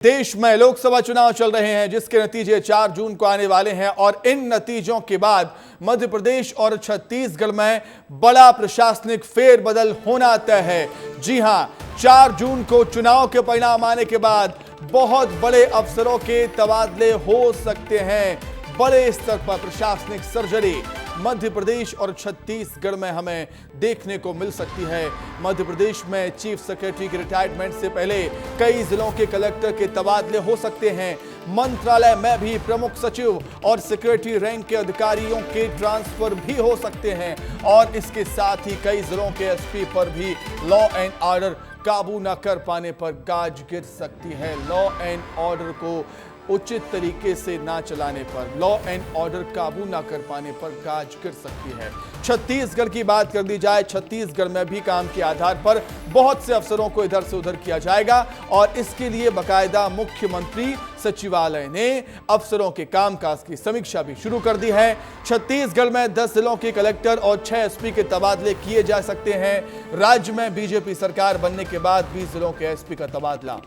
देश में लोकसभा चुनाव चल रहे हैं जिसके नतीजे 4 जून को आने वाले हैं और इन नतीजों के बाद मध्य प्रदेश और छत्तीसगढ़ में बड़ा प्रशासनिक फेरबदल होना तय है। जी हां, 4 जून को चुनाव के परिणाम आने के बाद बहुत बड़े अफसरों के तबादले हो सकते हैं। बड़े स्तर पर प्रशासनिक सर्जरी मध्य प्रदेश और छत्तीसगढ़ में हमें देखने को मिल सकती है। मध्य प्रदेश में चीफ सेक्रेटरी के रिटायरमेंट से पहले कई जिलों के कलेक्टर के तबादले हो सकते हैं। मंत्रालय में भी प्रमुख सचिव और सेक्रेटरी रैंक के अधिकारियों के ट्रांसफर भी हो सकते हैं और इसके साथ ही कई जिलों के एसपी पर भी लॉ एंड ऑर्डर काबू न कर पाने पर गाज गिर सकती है। लॉ एंड ऑर्डर को उचित तरीके से ना चलाने पर, लॉ एंड ऑर्डर काबू ना कर पाने पर गाज गिर सकती है। छत्तीसगढ़ की बात कर दी जाए, छत्तीसगढ़ में भी काम के आधार पर बहुत से अफसरों को इधर से उधर किया जाएगा और इसके लिए बाकायदा मुख्यमंत्री सचिवालय ने अफसरों के कामकाज की समीक्षा भी शुरू कर दी है। छत्तीसगढ़ में 10 जिलों के कलेक्टर और 6 एसपी के तबादले किए जा सकते हैं। राज्य में बीजेपी सरकार बनने के बाद 20 जिलों के एसपी का तबादला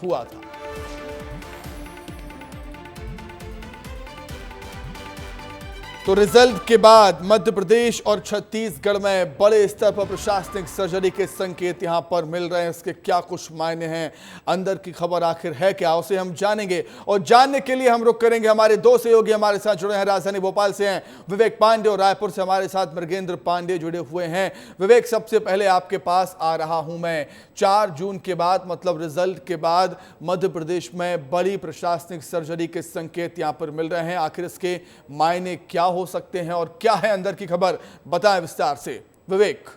हुआ था। तो रिजल्ट के बाद मध्य प्रदेश और छत्तीसगढ़ में बड़े स्तर पर प्रशासनिक सर्जरी के संकेत यहां पर मिल रहे हैं। इसके क्या कुछ मायने हैं, अंदर की खबर आखिर है क्या, उसे हम जानेंगे और जानने के लिए हम रुख करेंगे। हमारे दो सहयोगी हमारे साथ जुड़े हैं, राजधानी भोपाल से हैं विवेक पांडे और रायपुर से हमारे साथ मृगेंद्र पांडे जुड़े हुए हैं। विवेक, सबसे पहले आपके पास आ रहा हूं मैं। 4 जून के बाद मतलब रिजल्ट के बाद मध्य प्रदेश में बड़ी प्रशासनिक सर्जरी के संकेत यहां पर मिल रहे हैं। आखिर इसके मायने क्या हो सकते हैं और क्या है अंदर की खबर, बताएं विस्तार से विवेक।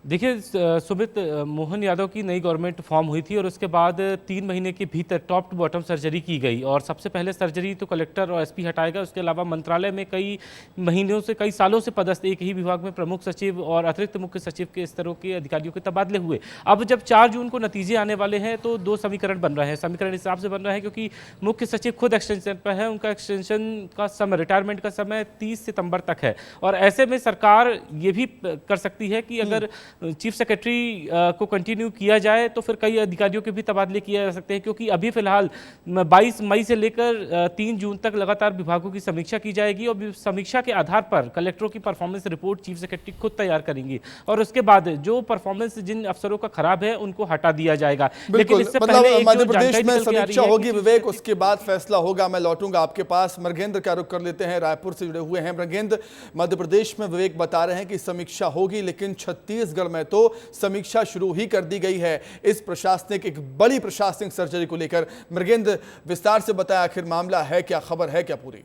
देखिए सुमित, मोहन यादव की नई गवर्नमेंट फॉर्म हुई थी और उसके बाद 3 महीने के भीतर टॉप टू बॉटम सर्जरी की गई और सबसे पहले सर्जरी तो कलेक्टर और एसपी हटाएगा। उसके अलावा मंत्रालय में कई महीनों से, कई सालों से पदस्थ एक ही विभाग में प्रमुख सचिव और अतिरिक्त मुख्य सचिव के स्तरों के अधिकारियों के तबादले हुए। अब जब 4 जून को नतीजे आने वाले हैं तो 2 समीकरण बन रहे हैं। समीकरण इस हिसाब से बन रहा है क्योंकि मुख्य सचिव खुद एक्सटेंशन पर है, उनका एक्सटेंशन का समय, रिटायरमेंट का समय 30 सितंबर तक है और ऐसे में सरकार ये भी कर सकती है कि अगर चीफ सेक्रेटरी को कंटिन्यू किया जाए तो फिर कई अधिकारियों के भी तबादले किए जा सकते हैं क्योंकि अभी फिलहाल 22 मई से लेकर 3 जून तक लगातार विभागों की समीक्षा की जाएगी और समीक्षा के आधार पर कलेक्टरों की परफॉर्मेंस रिपोर्ट चीफ सेक्रेटरी खुद तैयार करेंगी और उसके बाद जो परफॉर्मेंस जिन अफसरों का खराब है उनको हटा दिया जाएगा। लेकिन इससे पहले मध्य प्रदेश में समीक्षा होगी विवेक, उसके बाद फैसला होगा। मैं लौटूंगा आपके पास। मृगेंद्र का रुख कर लेते हैं, रायपुर से जुड़े हुए हैं मृगेंद्र। मध्य प्रदेश में विवेक बता रहे हैं कि समीक्षा होगी लेकिन छत्तीसगढ़ में तो समीक्षा शुरू ही कर दी गई है इस प्रशासनिक, एक बड़ी प्रशासनिक सर्जरी को लेकर। मृगेंद्र, विस्तार से बताया आखिर मामला है क्या, खबर है क्या पूरी?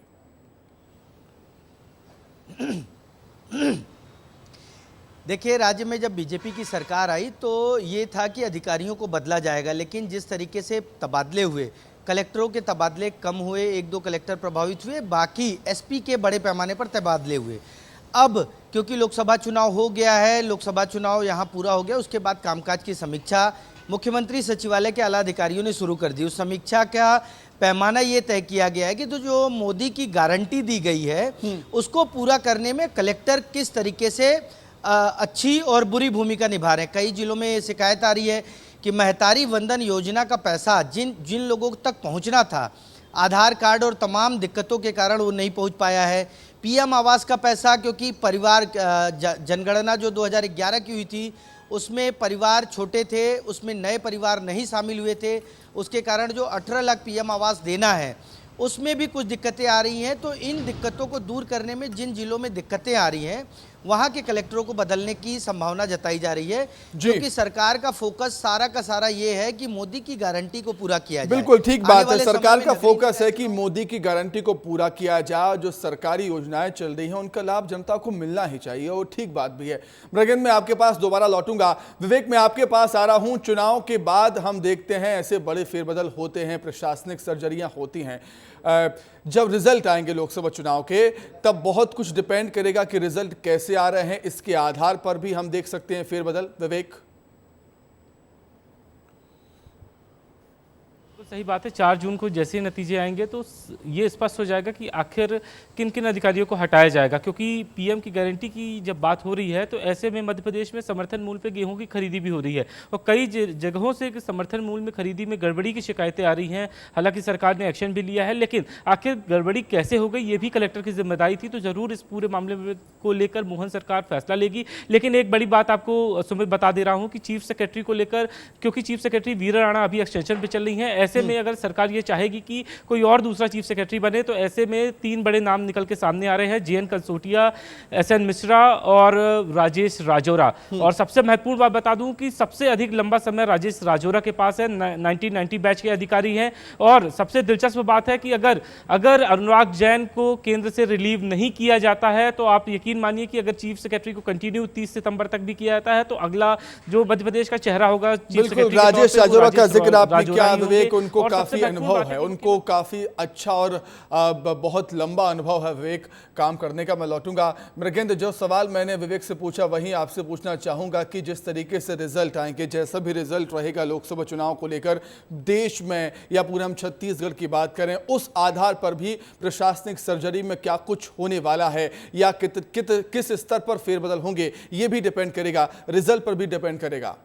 देखिए, राज्य में जब बीजेपी की सरकार आई तो ये था कि अधिकारियों को बदला जाएगा, लेकिन जिस तरीके से तबादले हुए, कलेक्टरों के तबादले कम हुए, 1-2 कलेक्टर प्रभावित हुए, बाकी एसपी के बड़े पैमाने पर तबादले हुए। अब क्योंकि लोकसभा चुनाव हो गया है, लोकसभा चुनाव यहाँ पूरा हो गया, उसके बाद कामकाज की समीक्षा मुख्यमंत्री सचिवालय के आला अधिकारियों ने शुरू कर दी। उस समीक्षा का पैमाना ये तय किया गया है कि तो जो मोदी की गारंटी दी गई है उसको पूरा करने में कलेक्टर किस तरीके से अच्छी और बुरी भूमिका निभा रहे हैं। कई जिलों में शिकायत आ रही है कि महतारी वंदन योजना का पैसा जिन लोगों तक पहुँचना था, आधार कार्ड और तमाम दिक्कतों के कारण वो नहीं पहुँच पाया है। पीएम आवास का पैसा, क्योंकि परिवार जनगणना जो 2011 की हुई थी उसमें परिवार छोटे थे, उसमें नए परिवार नहीं शामिल हुए थे, उसके कारण जो 18 लाख पीएम आवास देना है उसमें भी कुछ दिक्कतें आ रही हैं। तो इन दिक्कतों को दूर करने में जिन जिलों में दिक्कतें आ रही हैं वहाँ के कलेक्टरों को बदलने की संभावना जताई जा रही है क्योंकि सरकार का फोकस सारा का सारा ये है कि मोदी की गारंटी को पूरा किया जाए। बिल्कुल ठीक बात है, सरकार का फोकस है कि मोदी की गारंटी को पूरा किया जाए। जो सरकारी योजनाएं चल रही हैं उनका लाभ जनता को मिलना ही चाहिए और ठीक बात भी है। मृगेंद्र, मैं आपके पास दोबारा लौटूंगा। विवेक, मैं आपके पास आ रहा हूं। चुनाव के बाद हम देखते हैं ऐसे बड़े फेरबदल होते हैं, प्रशासनिक सर्जरियां होती हैं। जब रिजल्ट आएंगे लोकसभा चुनाव के तब बहुत कुछ डिपेंड करेगा कि रिजल्ट कैसे आ रहे हैं, इसके आधार पर भी हम देख सकते हैं फेरबदल। विवेक, बिल्कुल सही बात है। 4 जून को जैसे ही नतीजे आएंगे तो ये स्पष्ट हो जाएगा कि आखिर किन किन अधिकारियों को हटाया जाएगा, क्योंकि पीएम की गारंटी की जब बात हो रही है तो ऐसे में मध्य प्रदेश में समर्थन मूल्य पे गेहूं की खरीदी भी हो रही है और कई जगहों से समर्थन मूल्य में खरीदी में गड़बड़ी की शिकायतें आ रही हैं। हालांकि सरकार ने एक्शन भी लिया है, लेकिन आखिर गड़बड़ी कैसे हो गई ये भी कलेक्टर की जिम्मेदारी थी। तो जरूर इस पूरे मामले को लेकर मोहन सरकार फैसला लेगी। लेकिन एक बड़ी बात आपको सुमित बता दे रहा हूँ कि चीफ सेक्रेटरी को लेकर, क्योंकि चीफ सेक्रेटरी वीरा राणा अभी एक्सटेंशन पे चल रही है, ऐसे में अगर सरकार ये चाहेगी कि कोई और दूसरा चीफ सेक्रेटरी बने तो ऐसे में 3 बड़े नाम निकल के सामने आ रहे हैं, जेएन कंसोटिया, एसएन मिश्रा और राजेश राजौरा। और सबसे महत्वपूर्ण बात बता दूं कि सबसे अधिक लंबा समय राजेश राजौरा के पास है, 1990 बैच के अधिकारी हैं। और सबसे दिलचस्प बात है कि अगर अनुराग जैन को केंद्र से रिलीव नहीं किया जाता है तो आप यकीन मानिए कि अगर चीफ सेक्रेटरी को कंटिन्यू 30 सितंबर तक भी किया जाता है तो अगला जो मध्य प्रदेश का चेहरा होगा चीफ सेक्रेटरी, राजेश राजौरा का जिक्र आपने किया विवेक, उनको और काफी अनुभव है, उनको काफी अच्छा और बहुत लंबा अनुभव है विवेक काम करने का। मैं लौटूंगा मृगेंद्र, जो सवाल मैंने विवेक से पूछा वहीं आपसे पूछना चाहूंगा कि जिस तरीके से रिजल्ट आएंगे, जैसा भी रिजल्ट रहेगा लोकसभा चुनाव को लेकर देश में या पूरे हम छत्तीसगढ़ की बात करें, उस आधार पर भी प्रशासनिक सर्जरी में क्या कुछ होने वाला है या किस स्तर पर फेरबदल होंगे, ये भी डिपेंड करेगा, रिजल्ट पर भी डिपेंड करेगा।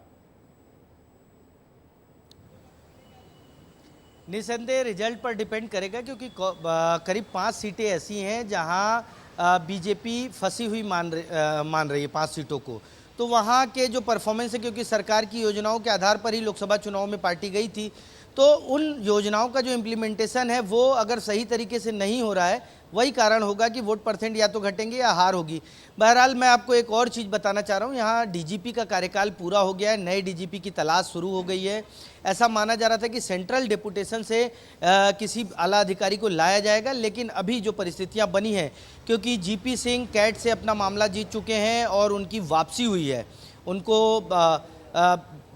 निसंदेह रिजल्ट पर डिपेंड करेगा, क्योंकि करीब 5 सीटें ऐसी हैं जहां बीजेपी फंसी हुई मान रही है 5 सीटों को। तो वहां के जो परफॉर्मेंस है, क्योंकि सरकार की योजनाओं के आधार पर ही लोकसभा चुनाव में पार्टी गई थी, तो उन योजनाओं का जो इम्प्लीमेंटेशन है वो अगर सही तरीके से नहीं हो रहा है, वही कारण होगा कि वोट परसेंट या तो घटेंगे या हार होगी। बहरहाल मैं आपको एक और चीज़ बताना चाह रहा हूँ, यहाँ डीजीपी का कार्यकाल पूरा हो गया है, नए डीजीपी की तलाश शुरू हो गई है। ऐसा माना जा रहा था कि सेंट्रल डेपुटेशन से किसी आला अधिकारी को लाया जाएगा, लेकिन अभी जो परिस्थितियाँ बनी हैं, क्योंकि जीपी सिंह कैट से अपना मामला जीत चुके हैं और उनकी वापसी हुई है, उनको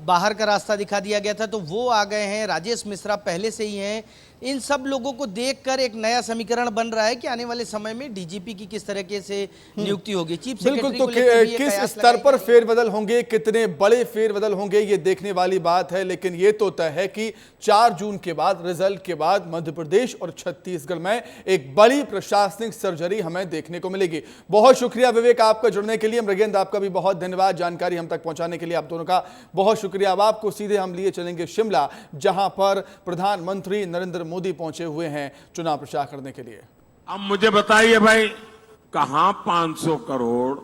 बाहर का रास्ता दिखा दिया गया था तो वो आ गए हैं, राजेश मिश्रा पहले से ही हैं। इन सब लोगों को देखकर एक नया समीकरण बन रहा है कि आने वाले समय में डीजीपी की किस तरीके से नियुक्ति होगी। चीफ बिल्कुल, तो किस स्तर पर फेरबदल होंगे, कितने बड़े फेरबदल होंगे, ये देखने वाली बात है। लेकिन ये तो तय है कि 4 जून के बाद, रिजल्ट के बाद मध्य प्रदेश और छत्तीसगढ़ में एक बड़ी प्रशासनिक सर्जरी हमें देखने को मिलेगी। बहुत शुक्रिया विवेक आपका जुड़ने के लिए। मृगेंद्र, आपका भी बहुत धन्यवाद जानकारी हम तक पहुंचाने के लिए, आप दोनों का बहुत शुक्रिया। अब आपको सीधे हम लिए चलेंगे शिमला, जहां पर प्रधानमंत्री नरेंद्र मोदी पहुंचे हुए हैं चुनाव प्रचार करने के लिए। अब मुझे बताइए भाई, कहां 500 करोड़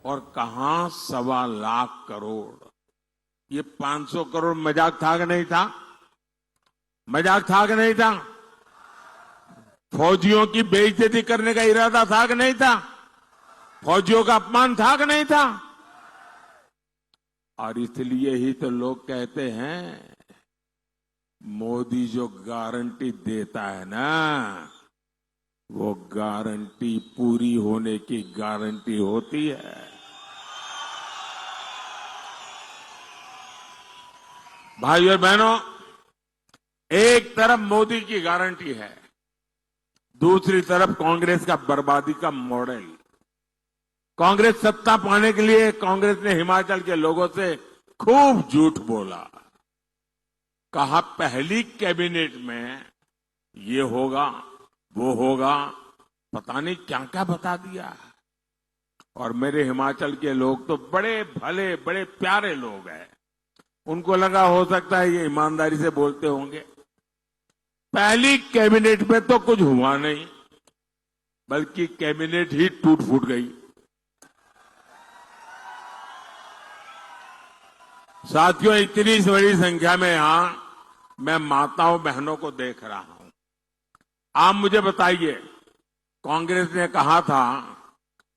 और कहां 1.25 लाख करोड़? ये 500 करोड़ मजाक था कि नहीं था? मजाक था कि नहीं था? फौजियों की बेइज्जती करने का इरादा था कि नहीं था? फौजियों का अपमान था कि नहीं था? और इसलिए ही तो लोग कहते हैं मोदी जो गारंटी देता है ना, वो गारंटी पूरी होने की गारंटी होती है। भाइयों और बहनों, एक तरफ मोदी की गारंटी है, दूसरी तरफ कांग्रेस का बर्बादी का मॉडल। कांग्रेस सत्ता पाने के लिए कांग्रेस ने हिमाचल के लोगों से खूब झूठ बोला, कहा पहली कैबिनेट में ये होगा वो होगा, पता नहीं क्या क्या बता दिया। और मेरे हिमाचल के लोग तो बड़े भले बड़े प्यारे लोग हैं, उनको लगा हो सकता है ये ईमानदारी से बोलते होंगे। पहली कैबिनेट में तो कुछ हुआ नहीं, बल्कि कैबिनेट ही टूट फूट गई। साथियों, इतनी बड़ी संख्या में यहां मैं माताओं बहनों को देख रहा हूं। आप मुझे बताइए, कांग्रेस ने कहा था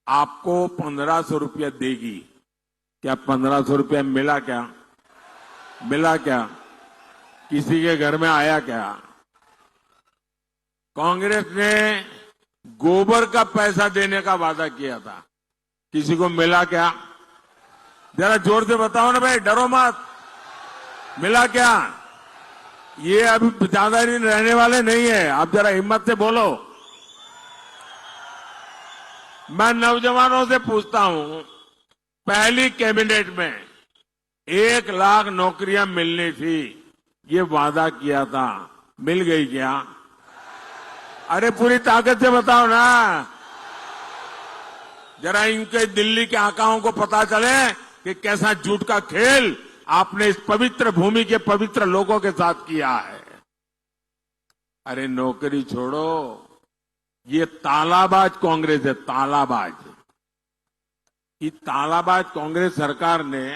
आपको 1500 रुपया देगी, क्या 1500 रुपया मिला? क्या मिला? क्या किसी के घर में आया? क्या कांग्रेस ने गोबर का पैसा देने का वादा किया था, किसी को मिला? क्या जरा जोर से बताओ ना भाई, डरो मत। मिला क्या? ये अभी ज्यादा दिन रहने वाले नहीं है, आप जरा हिम्मत से बोलो। मैं नौजवानों से पूछता हूं, पहली कैबिनेट में 1 लाख नौकरियां मिलनी थी, ये वादा किया था, मिल गई क्या? अरे पूरी ताकत से बताओ ना, जरा इनके दिल्ली के आकाओं को पता चले कि कैसा झूठ का खेल आपने इस पवित्र भूमि के पवित्र लोगों के साथ किया है। अरे नौकरी छोड़ो, ये तालाबाज कांग्रेस है, तालाबाज। ये तालाबाज कांग्रेस सरकार ने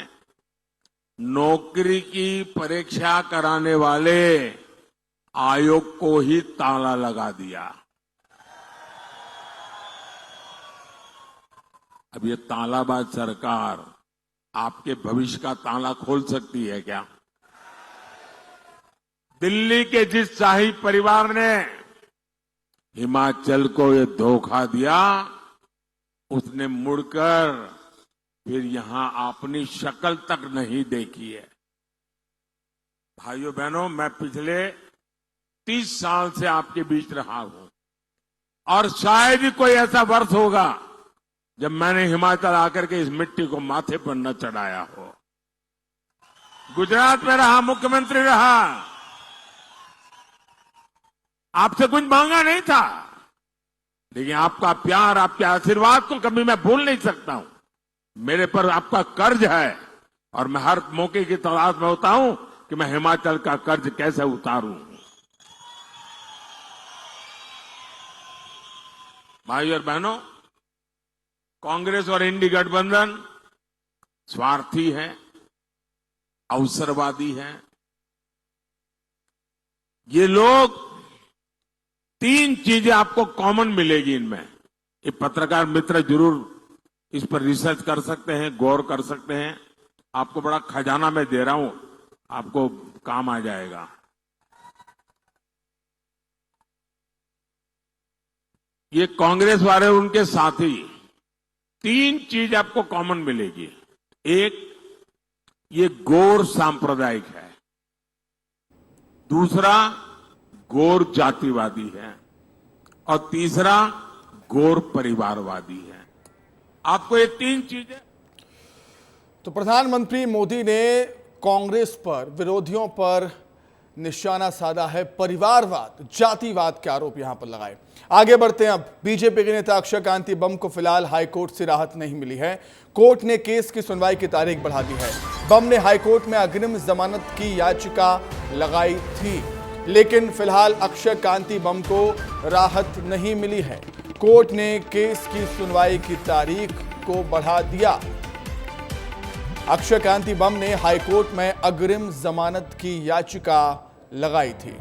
नौकरी की परीक्षा कराने वाले आयोग को ही ताला लगा दिया। अब ये तालाबाज सरकार आपके भविष्य का ताला खोल सकती है क्या? दिल्ली के जिस शाही परिवार ने हिमाचल को ये धोखा दिया, उसने मुड़कर फिर यहां अपनी शक्ल तक नहीं देखी है। भाइयों बहनों, मैं पिछले 30 साल से आपके बीच रहा हूं और शायद ही कोई ऐसा वर्ष होगा जब मैंने हिमाचल आकर के इस मिट्टी को माथे पर न चढ़ाया हो। गुजरात में रहा, मुख्यमंत्री रहा, आपसे कुछ मांगा नहीं था, लेकिन आपका प्यार, आपके आशीर्वाद को कभी मैं भूल नहीं सकता हूं। मेरे पर आपका कर्ज है और मैं हर मौके की तलाश में होता हूं कि मैं हिमाचल का कर्ज कैसे उतारूं। भाइयों और बहनों, कांग्रेस और इंडी गठबंधन स्वार्थी है, अवसरवादी है। ये लोग, 3 चीजें आपको कॉमन मिलेगी इनमें। ये पत्रकार मित्र जरूर इस पर रिसर्च कर सकते हैं, गौर कर सकते हैं। आपको बड़ा खजाना मैं दे रहा हूं, आपको काम आ जाएगा। ये कांग्रेस वाले और उनके साथी, 3 चीज आपको कॉमन मिलेगी। एक, ये गौर सांप्रदायिक है। दूसरा, गौर जातिवादी है। और तीसरा, गौर परिवारवादी है। आपको ये 3 चीजें। तो प्रधानमंत्री मोदी ने कांग्रेस पर, विरोधियों पर निशाना साधा है। परिवारवाद, जातिवाद के आरोप यहां पर लगाए। आगे बढ़ते हैं। अब बीजेपी के नेता अक्षय कांति बम को फिलहाल हाईकोर्ट से राहत नहीं मिली है। कोर्ट ने केस की सुनवाई की तारीख बढ़ा दी है। बम ने हाईकोर्ट में अग्रिम जमानत की याचिका लगाई थी, लेकिन फिलहाल अक्षय कांति बम को राहत नहीं मिली है। कोर्ट ने केस की सुनवाई की तारीख को बढ़ा दिया। अक्षय कांति बम ने हाईकोर्ट में अग्रिम जमानत की याचिका लगाई थी।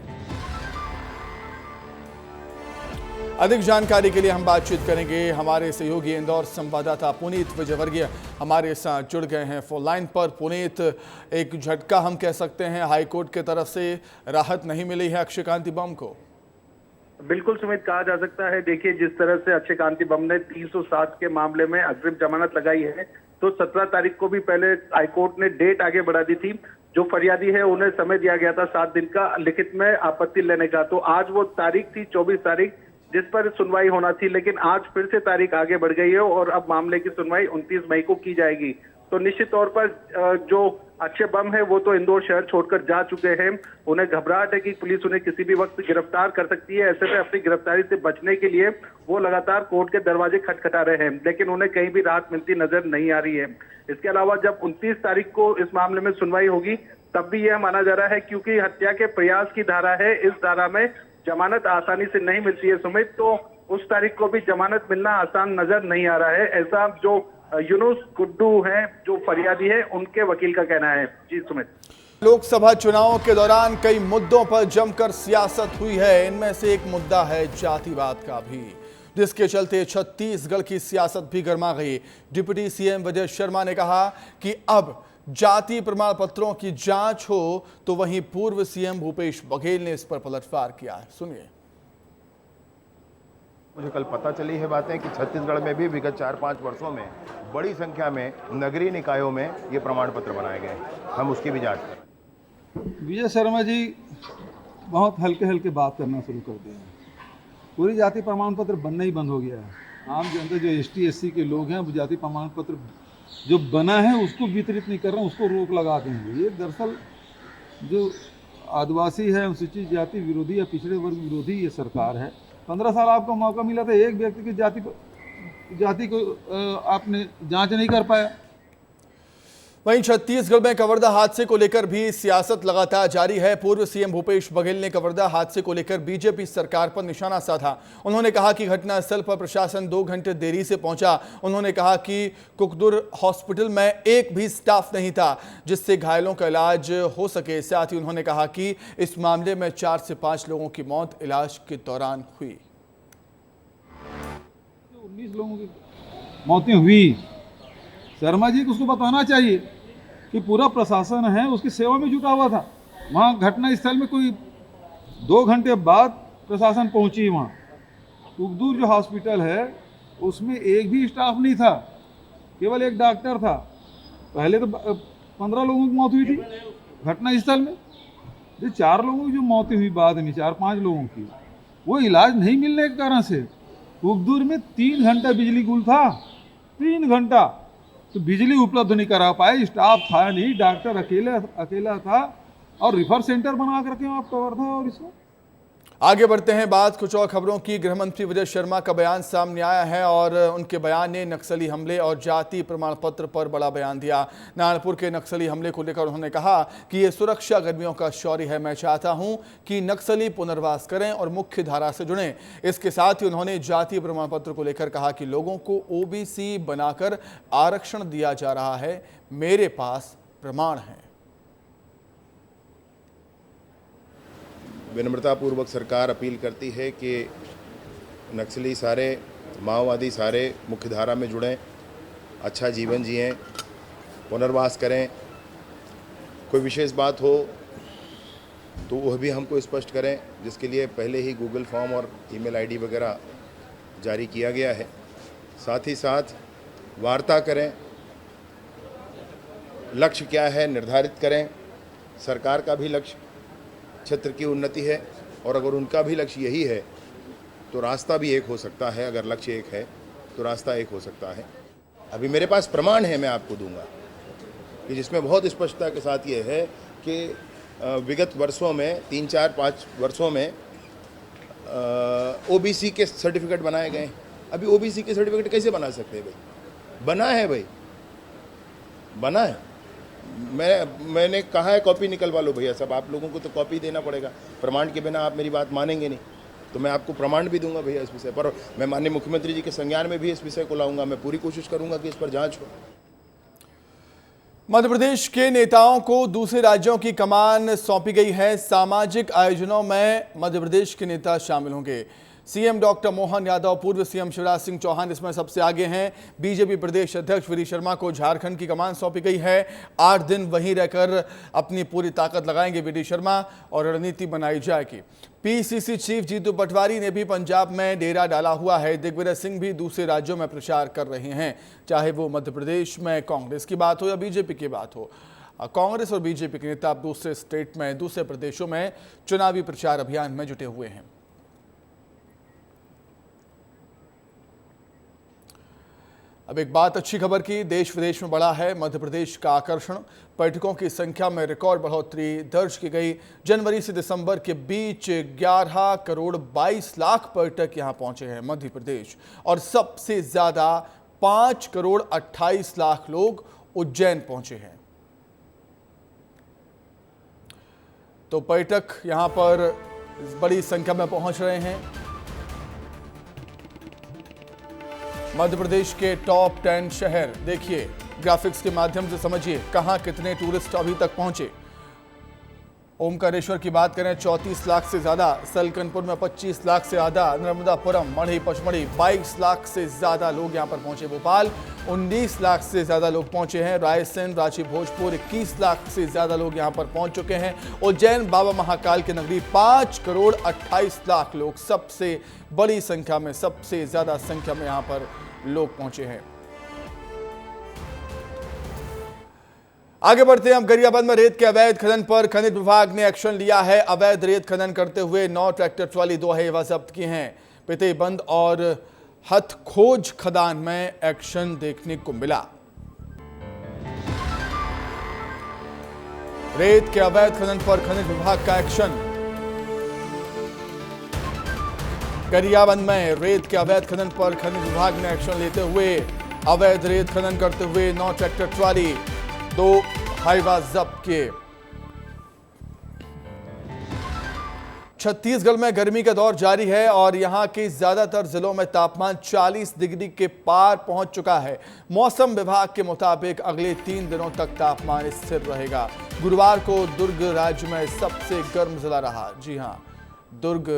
अधिक जानकारी के लिए हम बातचीत करेंगे। हमारे सहयोगी इंदौर संवाददाता पुनीत विजयवर्गीय हमारे साथ जुड़ गए हैं फोन लाइन पर। पुनीत, एक झटका हम कह सकते हैं, हाईकोर्ट की तरफ से राहत नहीं मिली है अक्षय कांति बम को। बिल्कुल सुमित, कहा जा सकता है। देखिए, जिस तरह से अक्षय कांति बम ने 307 के मामले में अग्रिम जमानत लगाई है, तो 17 तारीख को भी पहले हाईकोर्ट ने डेट आगे बढ़ा दी थी। जो फरियादी है उन्हें समय दिया गया था 7 दिन का लिखित में आपत्ति लेने का। तो आज वो तारीख थी 24 तारीख, जिस पर सुनवाई होना थी, लेकिन आज फिर से तारीख आगे बढ़ गई है और अब मामले की सुनवाई 29 मई को की जाएगी। तो निश्चित तौर पर जो अक्षय बम है वो तो इंदौर शहर छोड़कर जा चुके हैं। उन्हें घबराहट है कि पुलिस उन्हें किसी भी वक्त गिरफ्तार कर सकती है। ऐसे में अपनी गिरफ्तारी से बचने के लिए वो लगातार कोर्ट के दरवाजे खटखटा रहे हैं, लेकिन उन्हें कहीं भी राहत मिलती नजर नहीं आ रही है। इसके अलावा जब 29 तारीख को इस मामले में सुनवाई होगी, तब भी यह माना जा रहा है, क्योंकि हत्या के प्रयास की धारा है, इस धारा में जमानत आसानी से नहीं मिलती है सुमित। तो उस तारीख को भी जमानत मिलना आसान नजर नहीं आ रहा है, ऐसा जो यूनुस गुड्डू हैं, जो फरियादी है, उनके वकील का कहना है। जी सुमित। लोकसभा चुनावों के दौरान कई मुद्दों पर जमकर सियासत हुई है। इनमें से एक मुद्दा है जातिवाद का भी, जिसके चलते छत्तीसगढ़ की सियासत भी गर्मा गई। डिप्टी सीएम विजय शर्मा ने कहा कि अब जाति प्रमाण पत्रों की जांच हो, तो वहीं पूर्व सीएम भूपेश बघेल ने इस पर पलटवार किया है। सुनिए। मुझे कल पता चली है बातें कि छत्तीसगढ़ में भी विगत 4-5 वर्षों में बड़ी संख्या में नगरीय निकायों में ये प्रमाण पत्र बनाए गए। हम उसकी भी जांच करें। विजय शर्मा जी बहुत हल्के हल्के बात करना शुरू कर दिए हैं। पूरी जाति प्रमाण पत्र बनना ही बंद हो गया है। आम जनता जो ST SC के लोग हैं, वो जाति प्रमाण पत्र जो बना है उसको वितरित नहीं कर रहे हैं, उसको रोक लगा देंगे। ये दरअसल जो आदिवासी है, अनुसूचित जाति विरोधी या पिछड़े वर्ग विरोधी ये सरकार है। 15 साल आपको मौका मिला था, एक व्यक्ति की जाति को आपने जांच नहीं कर पाया। वहीं छत्तीसगढ़ में कवर्धा हादसे को लेकर भी सियासत लगातार जारी है। पूर्व सीएम भूपेश बघेल ने कवर्धा हादसे को लेकर बीजेपी सरकार पर निशाना साधा। उन्होंने कहा कि घटनास्थल पर प्रशासन 2 घंटे देरी से पहुंचा। उन्होंने कहा कि कुकदुर हॉस्पिटल में एक भी स्टाफ नहीं था जिससे घायलों का इलाज हो सके। साथ ही उन्होंने कहा कि इस मामले में 4 से 5 लोगों की मौत इलाज के दौरान हुई। 19 लोगों की मौतें हुई। शर्मा जी को उसको बताना चाहिए कि पूरा प्रशासन है उसकी सेवा में जुटा हुआ था। वहाँ घटना स्थल में कोई 2 घंटे बाद प्रशासन पहुंची। वहाँ कुकदूर जो हॉस्पिटल है उसमें एक भी स्टाफ नहीं था, केवल एक डॉक्टर था। पहले तो 15 लोगों की मौत हुई थी घटना स्थल में। जो 4 लोगों की जो मौतें हुई बाद में, 4-5 लोगों की, वो इलाज नहीं मिलने के कारण से। कुकदूर में 3 घंटा बिजली गुल था, 3 घंटा तो बिजली उपलब्ध नहीं करा पाए। स्टाफ था नहीं, डॉक्टर अकेला था और रिफर सेंटर बना करके आप कवर्धा और इसको। आगे बढ़ते हैं, बात कुछ और खबरों की। गृह मंत्री विजय शर्मा का बयान सामने आया है और उनके बयान ने नक्सली हमले और जाति प्रमाण पत्र पर बड़ा बयान दिया। नारायणपुर के नक्सली हमले को लेकर उन्होंने कहा कि ये सुरक्षा कर्मियों का शौर्य है। मैं चाहता हूं कि नक्सली पुनर्वास करें और मुख्य धारा से जुड़ें। इसके साथ ही उन्होंने जाति प्रमाण पत्र को लेकर कहा कि लोगों को ओबीसी बनाकर आरक्षण दिया जा रहा है, मेरे पास प्रमाण है। विनम्रतापूर्वक सरकार अपील करती है कि नक्सली सारे, माओवादी सारे मुख्यधारा में जुड़ें, अच्छा जीवन जिएं, पुनर्वास करें। कोई विशेष बात हो तो वह भी हमको स्पष्ट करें, जिसके लिए पहले ही गूगल फॉर्म और ईमेल आईडी वगैरह जारी किया गया है। साथ ही साथ वार्ता करें, लक्ष्य क्या है निर्धारित करें। सरकार का भी लक्ष्य क्षेत्र की उन्नति है और अगर उनका भी लक्ष्य यही है तो रास्ता भी एक हो सकता है। अगर लक्ष्य एक है तो रास्ता एक हो सकता है। अभी मेरे पास प्रमाण है, मैं आपको दूंगा, कि जिसमें बहुत स्पष्टता के साथ ये है कि विगत वर्षों में 3-4-5 वर्षों में ओबीसी के सर्टिफिकेट बनाए गए। अभी ओबीसी के सर्टिफिकेट कैसे बना सकते हैं भाई? बना है भाई, बना है। मैंने कहा है कॉपी निकलवा लो भैया। सब आप लोगों को तो कॉपी देना पड़ेगा, प्रमाण के बिना आप मेरी बात मानेंगे नहीं। तो मैं आपको प्रमाण भी दूंगा भैया इस विषय पर। मैं माननीय मुख्यमंत्री जी के संज्ञान में भी इस विषय को लाऊंगा। मैं पूरी कोशिश करूंगा कि इस पर जांच हो। मध्य प्रदेश के नेताओं को दूसरे राज्यों की कमान सौंपी गई है। सामाजिक आयोजनों में मध्य प्रदेश के नेता शामिल होंगे। सीएम डॉक्टर मोहन यादव, पूर्व सीएम शिवराज सिंह चौहान इसमें सबसे आगे हैं। बीजेपी प्रदेश अध्यक्ष वीडी शर्मा को झारखंड की कमान सौंपी गई है। 8 दिन वहीं रहकर अपनी पूरी ताकत लगाएंगे वीडी शर्मा और रणनीति बनाई जाएगी। पीसीसी चीफ जीतू पटवारी ने भी पंजाब में डेरा डाला हुआ है। दिग्विजय सिंह भी दूसरे राज्यों में प्रचार कर रहे हैं, चाहे वो मध्य प्रदेश में कांग्रेस की बात हो या बीजेपी की बात हो। कांग्रेस और बीजेपी के नेता अब दूसरे स्टेट में, दूसरे प्रदेशों में चुनावी प्रचार अभियान में जुटे हुए हैं। अब एक बात अच्छी खबर की, देश विदेश में बढ़ा है मध्य प्रदेश का आकर्षण। पर्यटकों की संख्या में रिकॉर्ड बढ़ोतरी दर्ज की गई। जनवरी से दिसंबर के बीच 11 करोड़ 22 लाख पर्यटक यहां पहुंचे हैं मध्य प्रदेश, और सबसे ज्यादा 5 करोड़ 28 लाख लोग उज्जैन पहुंचे हैं। तो पर्यटक यहां पर बड़ी संख्या में पहुंच रहे हैं। मध्य प्रदेश के टॉप 10 शहर देखिए, ग्राफिक्स के माध्यम से समझिए कहां कितने टूरिस्ट अभी तक पहुंचे। ओमकारेश्वर की बात करें 34 लाख से ज्यादा, सलकनपुर में 25 लाख से ज्यादा, नर्मदापुरम, मढ़ई, पचमढ़ी 22 लाख से ज्यादा लोग यहां पर पहुंचे। भोपाल 19 लाख से ज्यादा लोग पहुंचे हैं। रायसेन, रांची, भोजपुर 21 लाख से ज्यादा लोग यहां पर पहुंच चुके हैं। उज्जैन बाबा महाकाल की नगरी 5 करोड़ 28 लाख लोग, सबसे बड़ी संख्या में, सबसे ज्यादा संख्या में यहां पर लोग पहुंचे हैं। आगे बढ़ते हैं हम गरियाबंद में रेत के अवैध खनन पर खनिज विभाग ने एक्शन लिया है। अवैध रेत खनन करते हुए 9 ट्रैक्टर ट्रॉली 2 हेवा जब्त की हैं। पितेबंद और हथखोज खदान में एक्शन देखने को मिला। रेत के अवैध खनन पर खनिज विभाग का एक्शन। गरियाबंद में रेत के अवैध खनन पर खनिज विभाग ने एक्शन लेते हुए अवैध रेत खनन करते हुए 9 ट्रैक्टर ट्रॉली 2 हाईवा जब्त किए। छत्तीसगढ़ में गर्मी का दौर जारी है और यहां के ज्यादातर जिलों में तापमान 40 डिग्री के पार पहुंच चुका है। मौसम विभाग के मुताबिक अगले 3 दिनों तक तापमान स्थिर रहेगा। गुरुवार को दुर्ग राज्य में सबसे गर्म जिला रहा। जी हां, दुर्ग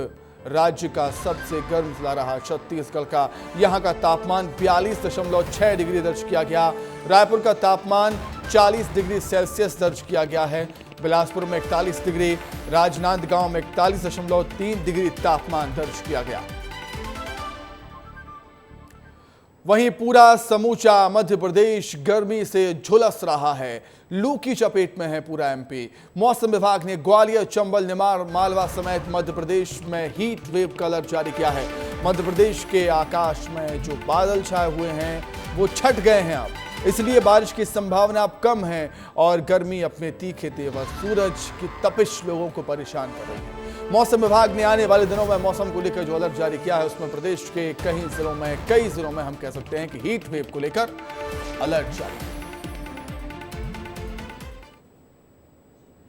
राज्य का सबसे गर्म जिला रहा छत्तीसगढ़ का। यहां का तापमान 42.6 डिग्री दर्ज किया गया। रायपुर का तापमान 40 डिग्री सेल्सियस दर्ज किया गया है। बिलासपुर में 41 डिग्री, राजनांदगांव में 41.3 डिग्री तापमान दर्ज किया गया। वहीं पूरा समूचा मध्य प्रदेश गर्मी से झुलस रहा है। लू की चपेट में है पूरा एमपी। मौसम विभाग ने ग्वालियर, चंबल, निमाड़, मालवा समेत मध्य प्रदेश में हीट वेव का अलर्ट जारी किया है। मध्य प्रदेश के आकाश में जो बादल छाए हुए हैं वो छट गए हैं अब, इसलिए बारिश की संभावना अब कम है और गर्मी अपने तीखे तेवर सूरज की तपिश लोगों को परेशान कर रही है। मौसम विभाग ने आने वाले दिनों में मौसम को लेकर जो अलर्ट जारी किया है उसमें प्रदेश के कई जिलों में हम कह सकते हैं कि हीट वेव को लेकर अलर्ट जारी है।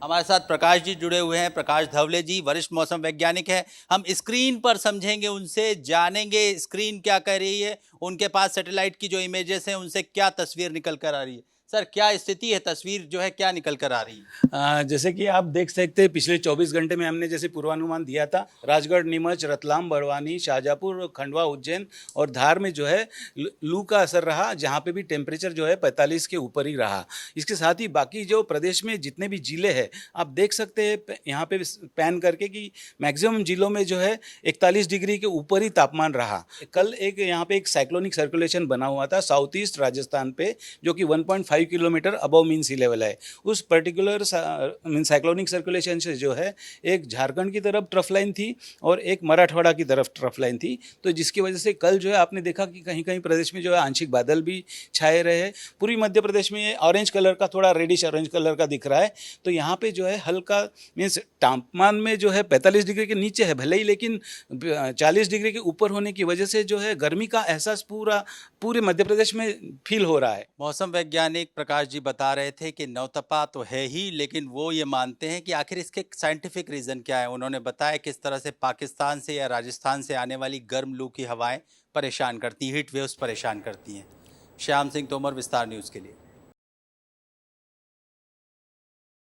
हमारे साथ प्रकाश जी जुड़े हुए हैं। प्रकाश धवले जी वरिष्ठ मौसम वैज्ञानिक हैं। हम स्क्रीन पर समझेंगे, उनसे जानेंगे स्क्रीन क्या कह रही है, उनके पास सैटेलाइट की जो इमेजेस हैं उनसे क्या तस्वीर निकल कर आ रही है। सर, क्या स्थिति है, तस्वीर जो है क्या निकल कर आ रही है? जैसे कि आप देख सकते हैं पिछले 24 घंटे में हमने जैसे पूर्वानुमान दिया था, राजगढ़, नीमच, रतलाम, बड़वानी, शाहजहाँपुर, खंडवा, उज्जैन और धार में जो है लू का असर रहा, जहाँ पे भी टेम्परेचर जो है 45 के ऊपर ही रहा। इसके साथ ही बाकी जो प्रदेश में जितने भी जिले हैं आप देख सकते हैं यहाँ पे पैन करके कि मैक्सिमम जिलों में जो है 41 डिग्री के ऊपर ही तापमान रहा। कल एक यहाँ पे एक साइक्लोनिक सर्कुलेशन बना हुआ था साउथ ईस्ट राजस्थान पे, जो कि 1.5 किलोमीटर अबव मीन सी लेवल है। उस पर्टिकुलर साइक्लोनिक सर्कुलेशन से जो है एक झारखंड की तरफ ट्रफ लाइन थी और एक मराठवाड़ा की तरफ ट्रफ लाइन थी, तो जिसकी वजह से कल जो है आपने देखा कि कहीं कहीं प्रदेश में जो है आंशिक बादल भी छाए रहे। पूरी मध्य प्रदेश में ऑरेंज कलर का, थोड़ा रेडिश ऑरेंज कलर का दिख रहा है। तो यहाँ पे जो है हल्का मीन्स तापमान में जो है 45 डिग्री के नीचे है भले ही, लेकिन 40 डिग्री के ऊपर होने की वजह से जो है गर्मी का एहसास पूरे मध्य प्रदेश में फील हो रहा है। मौसम वैज्ञानिक प्रकाश जी बता रहे थे कि नौतपा तो है ही, लेकिन वो ये मानते हैं कि आखिर इसके साइंटिफिक रीजन क्या है। उन्होंने बताया किस तरह से पाकिस्तान से या राजस्थान से आने वाली गर्म लू की हवाएं परेशान करती हैं, हीट वेव्स परेशान करती हैं। श्याम सिंह तोमर, विस्तार न्यूज़ के लिए।